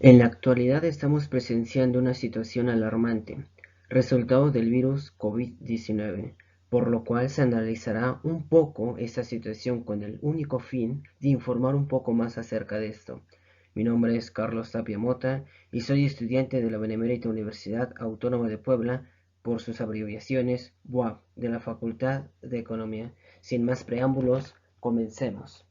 En la actualidad estamos presenciando una situación alarmante, resultado del virus COVID-19, por lo cual se analizará un poco esta situación con el único fin de informar un poco más acerca de esto. Mi nombre es Carlos Tapia Mota y soy estudiante de la Benemérita Universidad Autónoma de Puebla, por sus abreviaciones BUAP, de la Facultad de Economía. Sin más preámbulos, comencemos.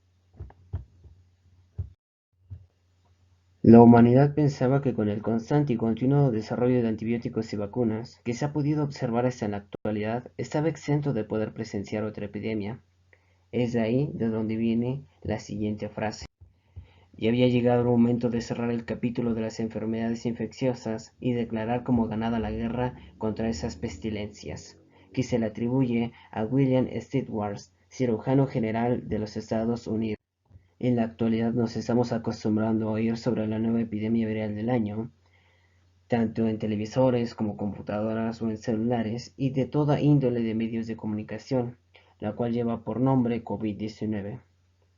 La humanidad pensaba que con el constante y continuo desarrollo de antibióticos y vacunas que se ha podido observar hasta en la actualidad, estaba exento de poder presenciar otra epidemia. Es de ahí de donde viene la siguiente frase. Ya había llegado el momento de cerrar el capítulo de las enfermedades infecciosas y declarar como ganada la guerra contra esas pestilencias, que se le atribuye a William Stewart, cirujano general de los Estados Unidos. En la actualidad nos estamos acostumbrando a oír sobre la nueva epidemia viral del año, tanto en televisores como computadoras o en celulares y de toda índole de medios de comunicación, la cual lleva por nombre COVID-19.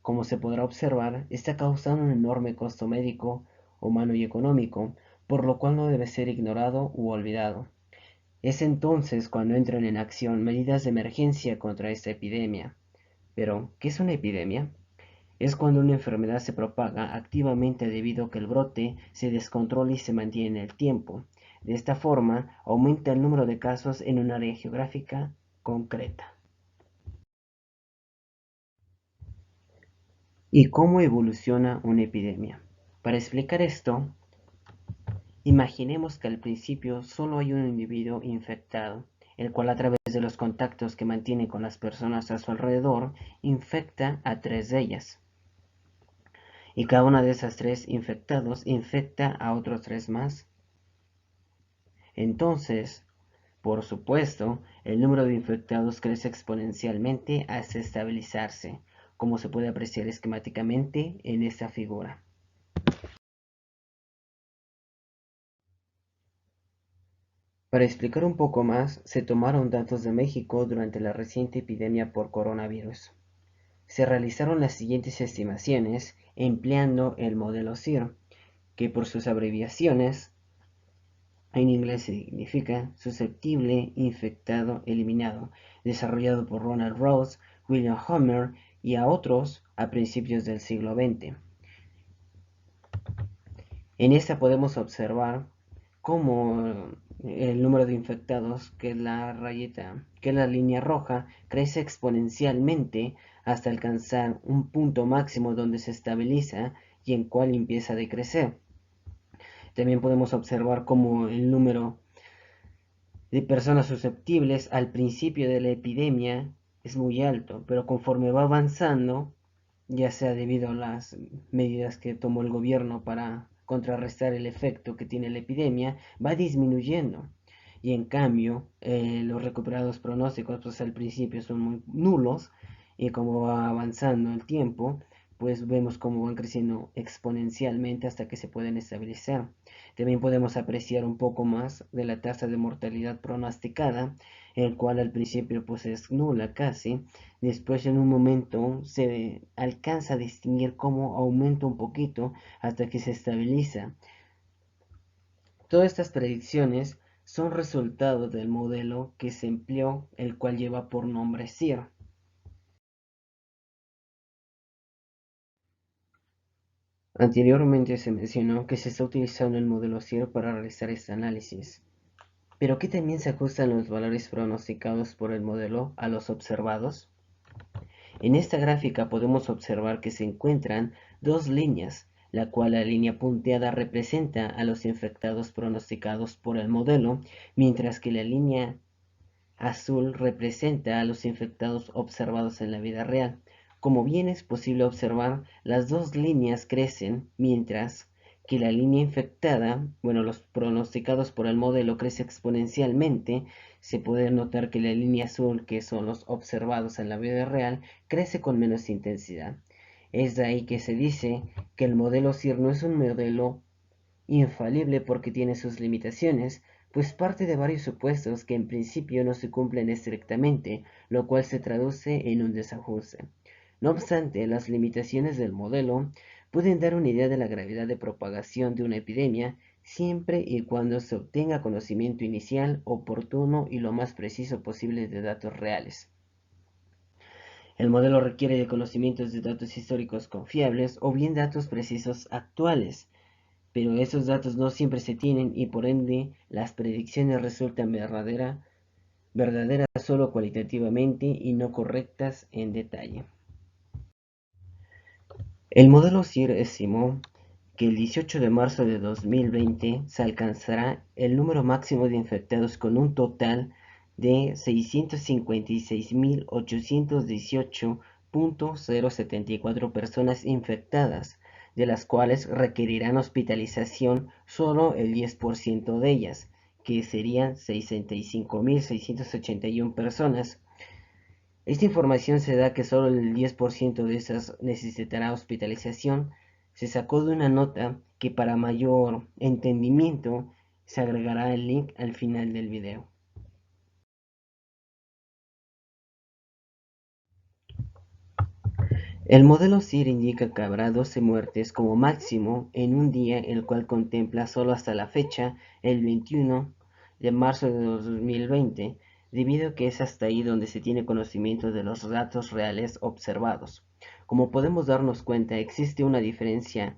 Como se podrá observar, está causando un enorme costo médico, humano y económico, por lo cual no debe ser ignorado u olvidado. Es entonces cuando entran en acción medidas de emergencia contra esta epidemia. Pero, ¿qué es una epidemia? Es cuando una enfermedad se propaga activamente debido a que el brote se descontrola y se mantiene en el tiempo. De esta forma, aumenta el número de casos en un área geográfica concreta. ¿Y cómo evoluciona una epidemia? Para explicar esto, imaginemos que al principio solo hay un individuo infectado, el cual a través de los contactos que mantiene con las personas a su alrededor, infecta a tres de ellas. Y cada una de esas tres infectados infecta a otros tres más. Entonces, por supuesto, el número de infectados crece exponencialmente hasta estabilizarse, como se puede apreciar esquemáticamente en esta figura. Para explicar un poco más, se tomaron datos de México durante la reciente epidemia por coronavirus. Se realizaron las siguientes estimaciones empleando el modelo SIR, que por sus abreviaciones en inglés significa susceptible, infectado, eliminado, desarrollado por Ronald Ross, William Homer y a otros a principios del siglo XX. En esta podemos observar cómo el número de infectados, que es la rayeta, que es la línea roja, crece exponencialmente hasta alcanzar un punto máximo donde se estabiliza y en cual empieza a decrecer. También podemos observar cómo el número de personas susceptibles al principio de la epidemia es muy alto, pero conforme va avanzando, ya sea debido a las medidas que tomó el gobierno para contrarrestar el efecto que tiene la epidemia, va disminuyendo. Y en cambio, los recuperados pronósticos pues al principio son muy nulos y como va avanzando el tiempo, pues vemos cómo van creciendo exponencialmente hasta que se pueden estabilizar. También podemos apreciar un poco más de la tasa de mortalidad pronosticada, el cual al principio pues es nula casi, después en un momento se alcanza a distinguir cómo aumenta un poquito hasta que se estabiliza. Todas estas predicciones son resultado del modelo que se empleó, el cual lleva por nombre SIR. Anteriormente se mencionó que se está utilizando el modelo SIR para realizar este análisis. ¿Pero qué también se ajustan los valores pronosticados por el modelo a los observados? En esta gráfica podemos observar que se encuentran dos líneas, la cual la línea punteada representa a los infectados pronosticados por el modelo, mientras que la línea azul representa a los infectados observados en la vida real. Como bien es posible observar, las dos líneas crecen, mientras que la línea infectada, bueno, los pronosticados por el modelo crece exponencialmente. Se puede notar que la línea azul, que son los observados en la vida real, crece con menos intensidad. Es de ahí que se dice que el modelo SIR no es un modelo infalible porque tiene sus limitaciones, pues parte de varios supuestos que en principio no se cumplen estrictamente, lo cual se traduce en un desajuste. No obstante, las limitaciones del modelo pueden dar una idea de la gravedad de propagación de una epidemia siempre y cuando se obtenga conocimiento inicial, oportuno y lo más preciso posible de datos reales. El modelo requiere de conocimientos de datos históricos confiables o bien datos precisos actuales, pero esos datos no siempre se tienen y por ende las predicciones resultan verdaderas solo cualitativamente y no correctas en detalle. El modelo CIR estimó que el 18 de marzo de 2020 se alcanzará el número máximo de infectados con un total de 656.818.074 personas infectadas, de las cuales requerirán hospitalización solo el 10% de ellas, que serían 65.681 personas. Esta información se da que solo el 10% de esas necesitará hospitalización. Se sacó de una nota que para mayor entendimiento se agregará el link al final del video. El modelo CIR indica que habrá 12 muertes como máximo en un día, el cual contempla solo hasta la fecha, el 21 de marzo de 2020, debido a que es hasta ahí donde se tiene conocimiento de los datos reales observados. Como podemos darnos cuenta, existe una diferencia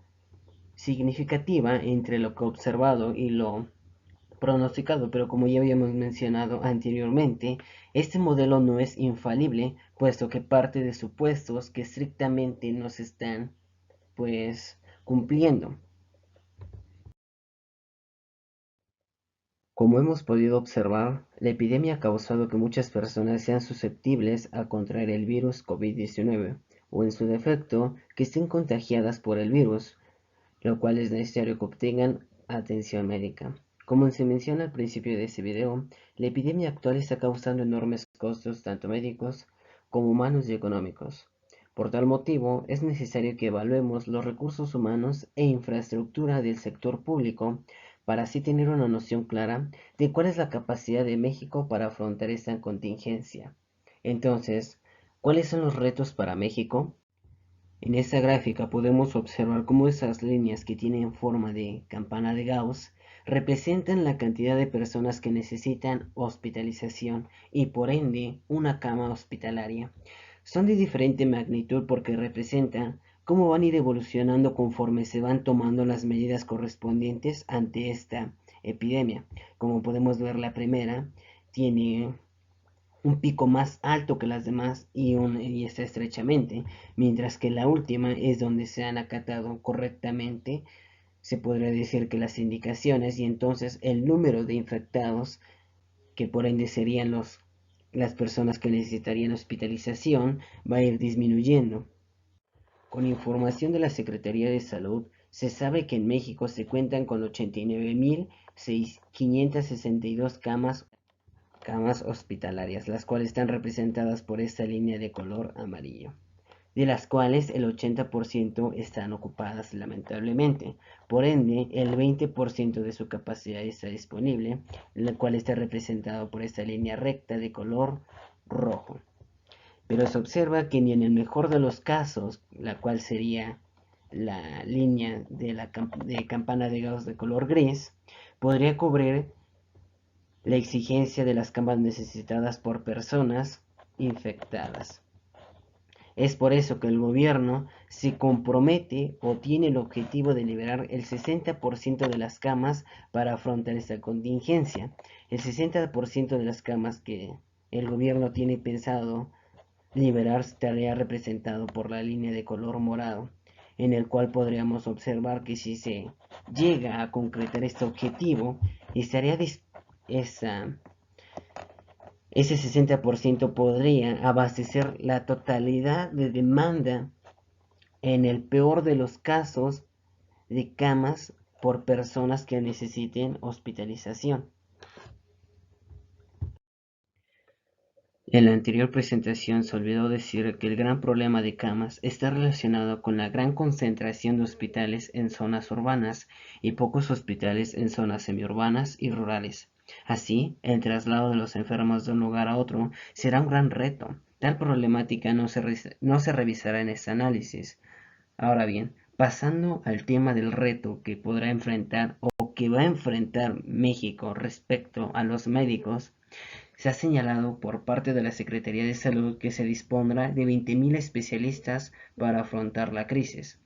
significativa entre lo que observado y lo pronosticado, pero como ya habíamos mencionado anteriormente, este modelo no es infalible, puesto que parte de supuestos que estrictamente no se están, pues, cumpliendo. Como hemos podido observar, la epidemia ha causado que muchas personas sean susceptibles a contraer el virus COVID-19, o en su defecto, que estén contagiadas por el virus, lo cual es necesario que obtengan atención médica. Como se menciona al principio de este video, la epidemia actual está causando enormes costos tanto médicos como humanos y económicos. Por tal motivo, es necesario que evaluemos los recursos humanos e infraestructura del sector público para así tener una noción clara de cuál es la capacidad de México para afrontar esta contingencia. Entonces, ¿cuáles son los retos para México? En esta gráfica podemos observar cómo esas líneas que tienen forma de campana de Gauss representan la cantidad de personas que necesitan hospitalización y por ende una cama hospitalaria. Son de diferente magnitud porque representan cómo van a ir evolucionando conforme se van tomando las medidas correspondientes ante esta epidemia. Como podemos ver, la primera tiene un pico más alto que las demás y está estrechamente, mientras que la última es donde se han acatado correctamente, se podría decir que las indicaciones, y entonces el número de infectados, que por ende serían las personas que necesitarían hospitalización, va a ir disminuyendo. Con información de la Secretaría de Salud, se sabe que en México se cuentan con 89.562 camas hospitalarias, las cuales están representadas por esta línea de color amarillo, de las cuales el 80% están ocupadas lamentablemente. Por ende, el 20% de su capacidad está disponible, la cual está representado por esta línea recta de color rojo. Pero se observa que ni en el mejor de los casos, la cual sería la línea de campana de Gauss de color gris, podría cubrir la exigencia de las camas necesitadas por personas infectadas. Es por eso que el gobierno se compromete o tiene el objetivo de liberar el 60% de las camas para afrontar esta contingencia. El 60% de las camas que el gobierno tiene pensado liberar estaría representado por la línea de color morado, en el cual podríamos observar que si se llega a concretar este objetivo, estaría esa ese 60% podría abastecer la totalidad de demanda en el peor de los casos de camas por personas que necesiten hospitalización. En la anterior presentación se olvidó decir que el gran problema de camas está relacionado con la gran concentración de hospitales en zonas urbanas y pocos hospitales en zonas semiurbanas y rurales. Así, el traslado de los enfermos de un lugar a otro será un gran reto. Tal problemática no se revisará en este análisis. Ahora bien, Pasando al tema del reto que podrá enfrentar o que va a enfrentar México respecto a los médicos, se ha señalado por parte de la Secretaría de Salud que se dispondrá de 20.000 especialistas para afrontar la crisis.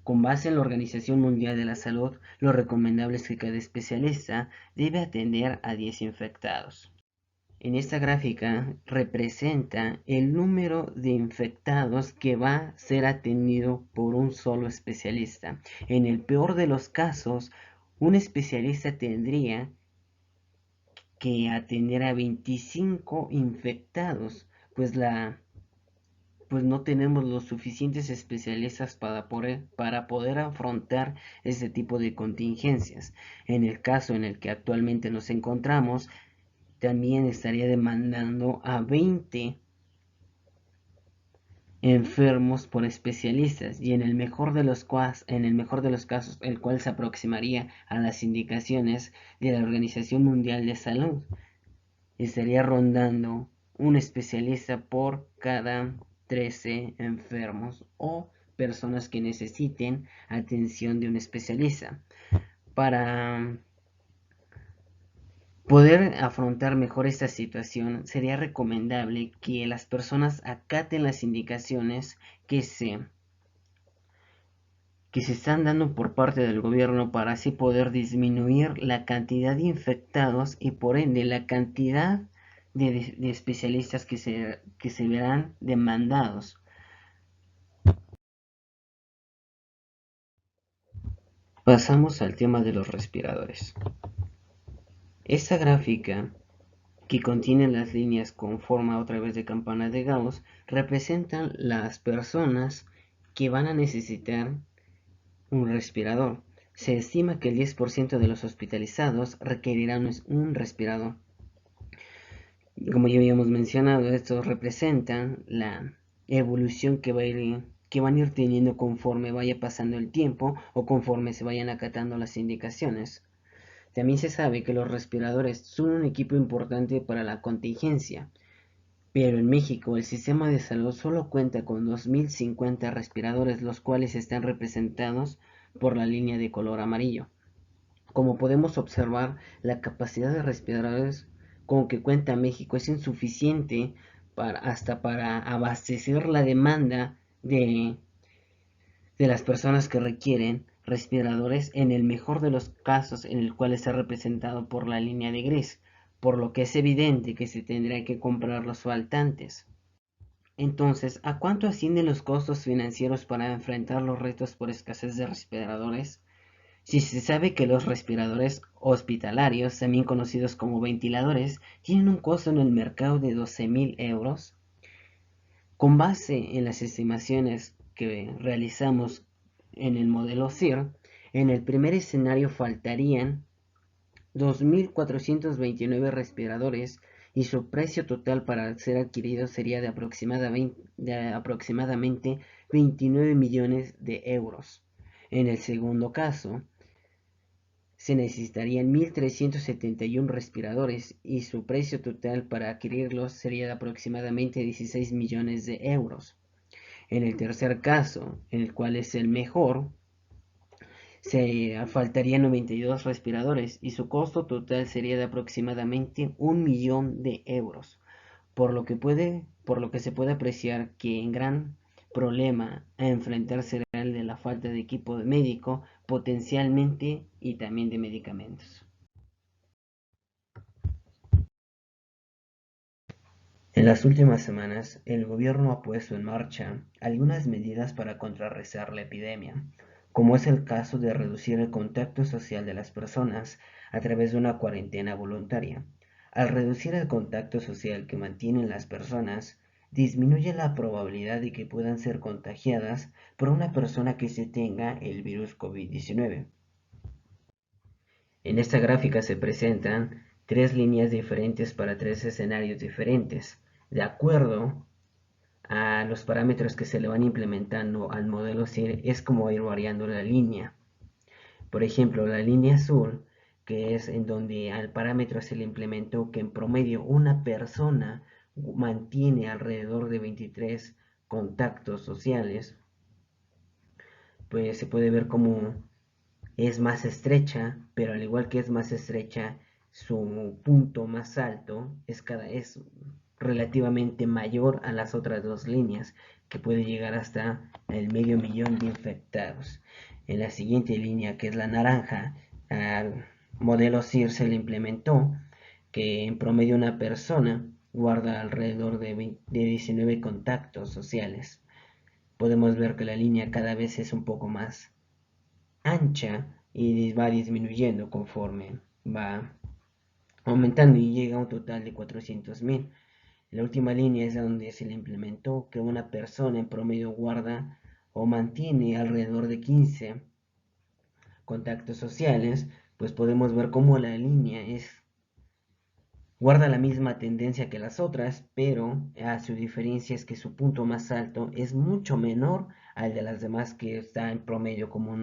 Con base en la Organización Mundial de la Salud, lo recomendable es que cada especialista debe atender a 10 infectados. En esta gráfica representa el número de infectados que va a ser atendido por un solo especialista. En el peor de los casos, un especialista tendría que atender a 25 infectados, pues no tenemos los suficientes especialistas para poder afrontar este tipo de contingencias. En el caso en el que actualmente nos encontramos, también estaría demandando a 20 enfermos por especialistas y en el mejor de los casos, el cual se aproximaría a las indicaciones de la Organización Mundial de Salud, estaría rondando un especialista por cada 13 enfermos o personas que necesiten atención de un especialista. Para poder afrontar mejor esta situación, sería recomendable que las personas acaten las indicaciones que se están dando por parte del gobierno para así poder disminuir la cantidad de infectados y por ende la cantidad de especialistas que se verán demandados. Pasamos al tema de los respiradores. Esta gráfica, que contiene las líneas con forma otra vez de campana de Gauss, representan las personas que van a necesitar un respirador. Se estima que el 10% de los hospitalizados requerirán un respirador. Como ya habíamos mencionado, estos representan la evolución que van a ir teniendo conforme vaya pasando el tiempo o conforme se vayan acatando las indicaciones. También se sabe que los respiradores son un equipo importante para la contingencia, pero en México el sistema de salud solo cuenta con 2050 respiradores, los cuales están representados por la línea de color amarillo. Como podemos observar, la capacidad de respiradores con que cuenta México es insuficiente hasta para abastecer la demanda de las personas que requieren respiradores, en el mejor de los casos en el cual está representado por la línea de gris, por lo que es evidente que se tendrá que comprar los faltantes. Entonces, ¿a cuánto ascienden los costos financieros para enfrentar los retos por escasez de respiradores? Si se sabe que los respiradores hospitalarios, también conocidos como ventiladores, tienen un costo en el mercado de 12.000 euros, con base en las estimaciones que realizamos en el modelo CIR, en el primer escenario faltarían 2.429 respiradores y su precio total para ser adquirido sería de aproximadamente 29 millones de euros. En el segundo caso, se necesitarían 1.371 respiradores y su precio total para adquirirlos sería de aproximadamente 16 millones de euros. En el tercer caso, en el cual es el mejor, se faltarían 92 respiradores y su costo total sería de aproximadamente 1 millón de euros, por lo que se puede apreciar que en gran problema a enfrentarse será el de la falta de equipo médico potencialmente y también de medicamentos. En las últimas semanas, el gobierno ha puesto en marcha algunas medidas para contrarrestar la epidemia, como es el caso de reducir el contacto social de las personas a través de una cuarentena voluntaria. Al reducir el contacto social que mantienen las personas, disminuye la probabilidad de que puedan ser contagiadas por una persona que se tenga el virus COVID-19. En esta gráfica se presentan tres líneas diferentes para tres escenarios diferentes. De acuerdo a los parámetros que se le van implementando al modelo CIR, es como va a ir variando la línea. Por ejemplo, la línea azul, que es en donde al parámetro se le implementó que en promedio una persona mantiene alrededor de 23 contactos sociales, pues se puede ver como es más estrecha, pero al igual que es más estrecha, su punto más alto es relativamente mayor a las otras dos líneas, que puede llegar hasta el medio millón de infectados. En la siguiente línea, que es la naranja, al modelo CIR se le implementó que en promedio una persona guarda alrededor de 19 contactos sociales. Podemos ver que la línea cada vez es un poco más ancha y va disminuyendo conforme va aumentando y llega a un total de 400.000. La última línea es donde se le implementó que una persona en promedio guarda o mantiene alrededor de 15 contactos sociales, pues podemos ver cómo la línea guarda la misma tendencia que las otras, pero su diferencia es que su punto más alto es mucho menor al de las demás, que está en promedio como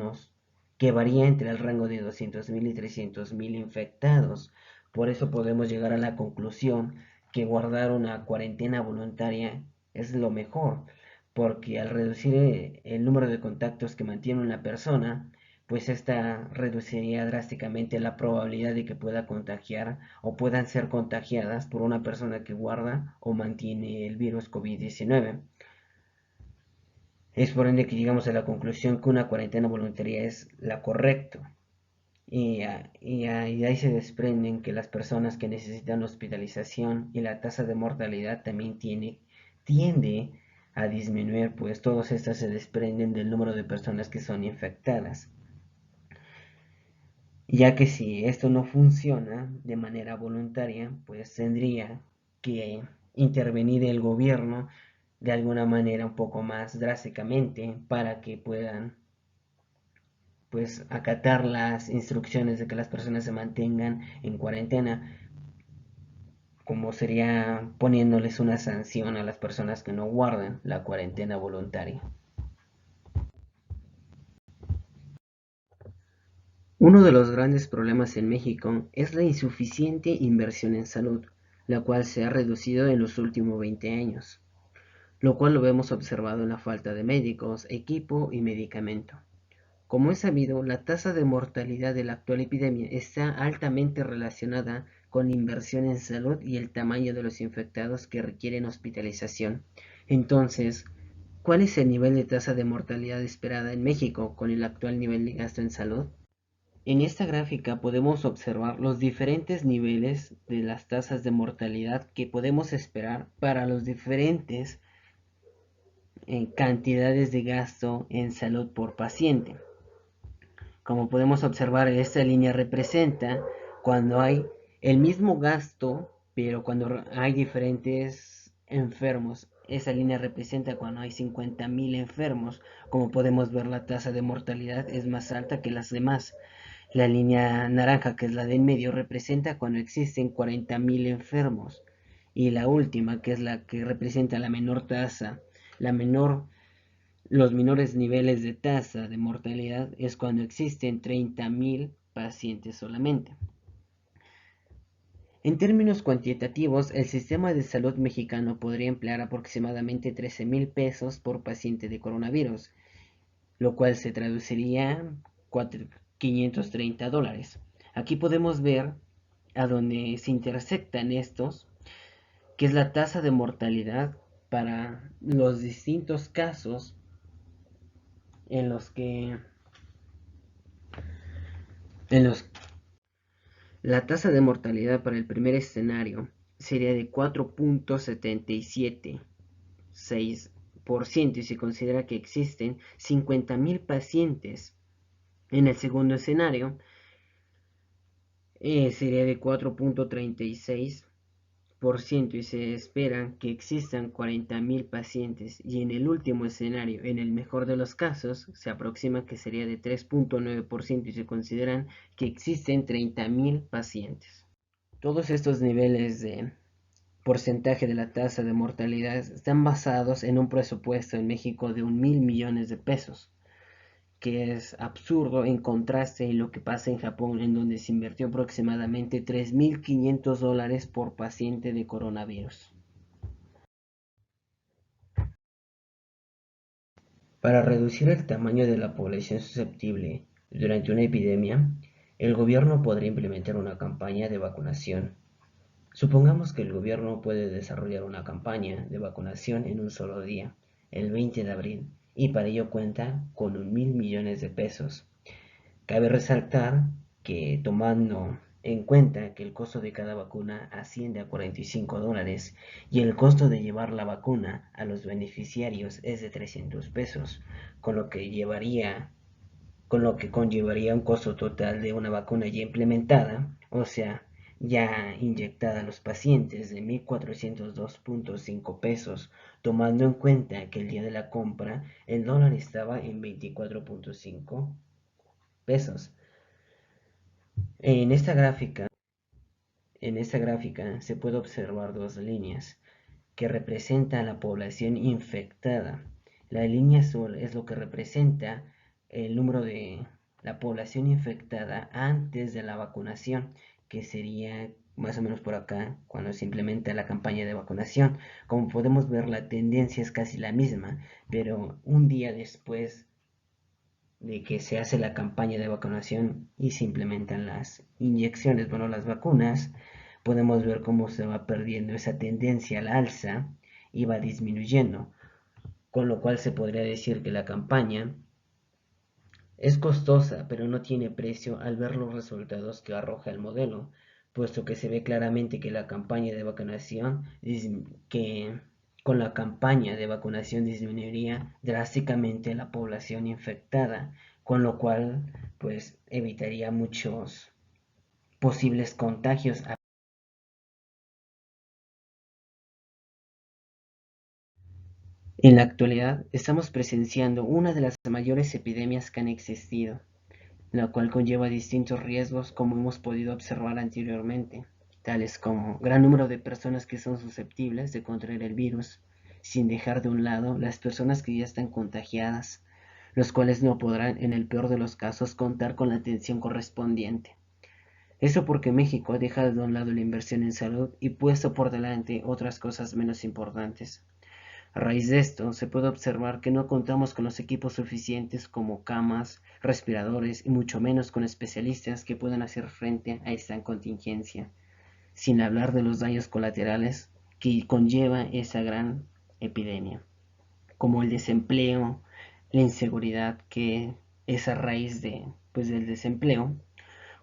que varía entre el rango de 200.000 y 300.000 infectados. Por eso podemos llegar a la conclusión que guardar una cuarentena voluntaria es lo mejor, porque al reducir el número de contactos que mantiene una persona, pues esta reduciría drásticamente la probabilidad de que pueda contagiar o puedan ser contagiadas por una persona que guarda o mantiene el virus COVID-19. Es por ende que llegamos a la conclusión que una cuarentena voluntaria es la correcta. Y ahí se desprenden que las personas que necesitan hospitalización y la tasa de mortalidad también tiende a disminuir, pues todas estas se desprenden del número de personas que son infectadas. Ya que si esto no funciona de manera voluntaria, pues tendría que intervenir el gobierno de alguna manera un poco más drásticamente para que puedan pues acatar las instrucciones de que las personas se mantengan en cuarentena, como sería poniéndoles una sanción a las personas que no guardan la cuarentena voluntaria. Uno de los grandes problemas en México es la insuficiente inversión en salud, la cual se ha reducido en los últimos 20 años, lo cual lo vemos observado en la falta de médicos, equipo y medicamento. Como es sabido, la tasa de mortalidad de la actual epidemia está altamente relacionada con la inversión en salud y el tamaño de los infectados que requieren hospitalización. Entonces, ¿cuál es el nivel de tasa de mortalidad esperada en México con el actual nivel de gasto en salud? En esta gráfica podemos observar los diferentes niveles de las tasas de mortalidad que podemos esperar para los diferentes cantidades de gasto en salud por paciente. Como podemos observar, esta línea representa cuando hay el mismo gasto, pero cuando hay diferentes enfermos. Esa línea representa cuando hay 50.000 enfermos. Como podemos ver, la tasa de mortalidad es más alta que las demás. La línea naranja, que es la de en medio, representa cuando existen 40.000 enfermos. Y la última, que es la que representa la menor tasa, los menores niveles de tasa de mortalidad, es cuando existen 30.000 pacientes solamente. En términos cuantitativos, el sistema de salud mexicano podría emplear aproximadamente 13.000 pesos por paciente de coronavirus, lo cual se traduciría en $530. Aquí podemos ver a donde se intersectan estos, que es la tasa de mortalidad para los distintos casos en los que en los la tasa de mortalidad para el primer escenario sería de 4.77,6% y se considera que existen 50.000 pacientes. En el segundo escenario sería de 4.36% y se espera que existan 40.000 pacientes, y en el último escenario, en el mejor de los casos, se aproxima que sería de 3.9% y se consideran que existen 30.000 pacientes. Todos estos niveles de porcentaje de la tasa de mortalidad están basados en un presupuesto en México de 1.000 millones de pesos, que es absurdo en contraste en lo que pasa en Japón, en donde se invirtió aproximadamente $3.500 por paciente de coronavirus. Para reducir el tamaño de la población susceptible durante una epidemia, el gobierno podría implementar una campaña de vacunación. Supongamos que el gobierno puede desarrollar una campaña de vacunación en un solo día, el 20 de abril, y para ello cuenta con 1.000 millones de pesos. Cabe resaltar que, tomando en cuenta que el costo de cada vacuna asciende a $45 y el costo de llevar la vacuna a los beneficiarios es de 300 pesos, con lo que conllevaría un costo total de una vacuna ya implementada, o sea, ya inyectada a los pacientes, de 1.402.5 pesos, tomando en cuenta que el día de la compra el dólar estaba en 24.5 pesos. En esta gráfica, se puede observar dos líneas que representan la población infectada. La línea azul es lo que representa el número de la población infectada antes de la vacunación, que sería más o menos por acá cuando se implementa la campaña de vacunación. Como podemos ver, la tendencia es casi la misma, pero un día después de que se hace la campaña de vacunación y se implementan las inyecciones, bueno, las vacunas, podemos ver cómo se va perdiendo esa tendencia al alza y va disminuyendo, con lo cual se podría decir que la campaña es costosa, pero no tiene precio al ver los resultados que arroja el modelo, puesto que se ve claramente que la campaña de vacunación que con la campaña de vacunación disminuiría drásticamente la población infectada, con lo cual pues evitaría muchos posibles contagios. En la actualidad estamos presenciando una de las mayores epidemias que han existido, la cual conlleva distintos riesgos como hemos podido observar anteriormente, tales como gran número de personas que son susceptibles de contraer el virus, sin dejar de un lado las personas que ya están contagiadas, los cuales no podrán en el peor de los casos contar con la atención correspondiente. Eso porque México ha dejado de un lado la inversión en salud y puesto por delante otras cosas menos importantes. A raíz de esto, se puede observar que no contamos con los equipos suficientes como camas, respiradores y mucho menos con especialistas que puedan hacer frente a esta contingencia, sin hablar de los daños colaterales que conlleva esa gran epidemia, como el desempleo, la inseguridad que es a raíz del desempleo,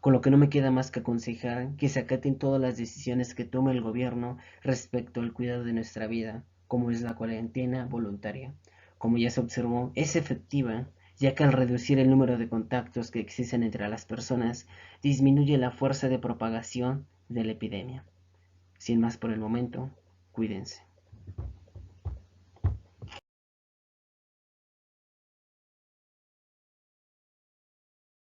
con lo que no me queda más que aconsejar que se acaten todas las decisiones que tome el gobierno respecto al cuidado de nuestra vida, como es la cuarentena voluntaria. Como ya se observó, es efectiva, ya que al reducir el número de contactos que existen entre las personas, disminuye la fuerza de propagación de la epidemia. Sin más por el momento, cuídense.